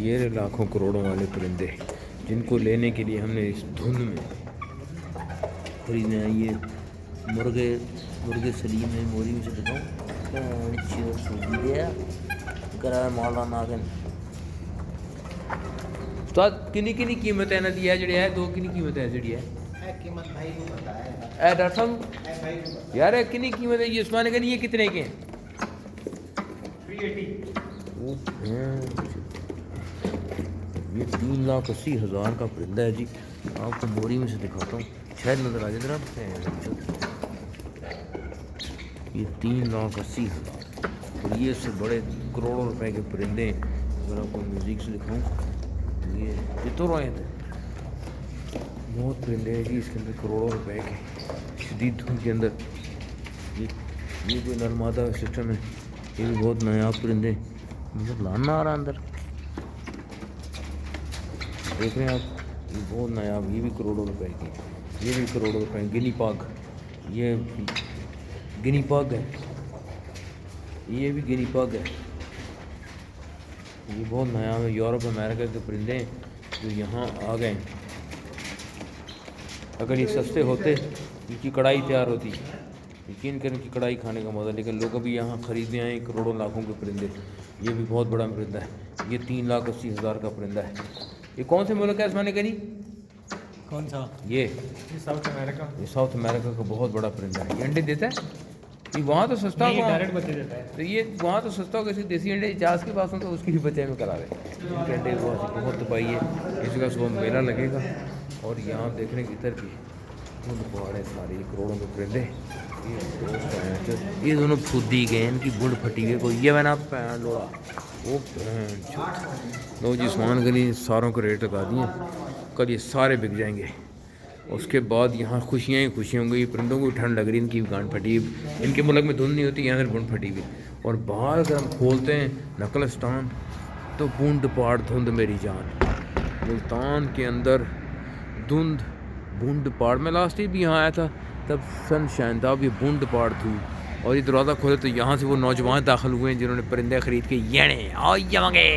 ये रहे लाखों करोड़ों वाले परिंदे जिनको लेने के लिए हमने इस धुंध में खरीदने हैं। ये मुर्गे सलीम है, मोरी में से दिखाऊँ माला नागन उस्ताद किन्नी किन्नी कीमत है ना दी है जड़ी है दो किन्नी कीमत है जड़ी है कीमत भाई को पता है डॉक्टर साहब यार है किन्नी कीमत है ये उस्मान गनी ये कितने के हैं 380 ये 3,80,000 का परिंदा है जी। आपको मोरी में से दिखाता हूँ शायद नजर आ जाए आप। ये 3,80,000 और ये इससे बड़े करोड़ों रुपए के परिंदे। अगर आपको म्यूजिक से दिखाऊँ ये तो रोए थे बहुत परिंदे हैं जी इसके अंदर करोड़ों रुपए के शदीद धुंध के अंदर। ये कोई नरमादा सिस्टम है। ये भी बहुत नायाब परिंदे मुझे लाना आ रहा अंदर देख रहे हैं आप। ये बहुत नायाब ये भी करोड़ों रुपए की ये भी करोड़ों रुपए गिनी पाग ये गिनी पाग है ये भी गिनी पाग है। ये बहुत नायाब है यूरोप अमेरिका के परिंदे जो यहाँ आ गए। अगर ये सस्ते होते इनकी कढ़ाई तैयार होती यकीन करें कि कढ़ाई खाने का मज़ा। लेकिन लोग अभी यहाँ ख़रीदने आए करोड़ों लाखों के परिंदे। ये भी बहुत बड़ा परिंदा है। ये 3,80,000 का परिंदा है। ये कौन से मुल्क है आसमानी कनी कौन सा ये साउथ अमेरिका। ये साउथ अमेरिका का बहुत बड़ा परिंदा है। ये अंडे देता है ये वहाँ तो सस्ता होगा डायरेक्ट बच्चे देता है। तो ये वहाँ तो सस्ता होगा इसी देसी अंडे 50 के पास हो तो उसकी भी बच्चे में करा रहे इनके अंडे बहुत दबाई है। इसका सुबह मेला लगेगा और यहाँ देखने की इधर भी पहाड़े सारे करोड़ों के परिंदे। ये दोनों फुदी गए इनकी बुढ़ फटी गई कोई ये मैंने पैन लोड़ा वो लो जी सामान गनी सारों को रेट लगा दिए। कल ये सारे बिक जाएंगे। उसके बाद यहाँ खुशियाँ ही खुशियाँ होंगी। परिंदों को ठंड लग रही इनकी गांड फटी इनके मुल्क में धुंध नहीं होती यहाँ से बुंड फटी हुई। और बाहर अगर हम खोलते हैं नकलस्तान तो बूंद पहाड़ धुंध मेरी जान। मुल्तान के अंदर धुंध बूंद पहाड़ में लास्ट भी यहाँ आया था तब सनशाइन था। अब ये बूंद पहाड़ थी और ये दरवाज़ा खोले तो यहाँ से वो नौजवान दाखिल हुए हैं जिन्होंने परिंदे खरीद के येने आओ यमंगे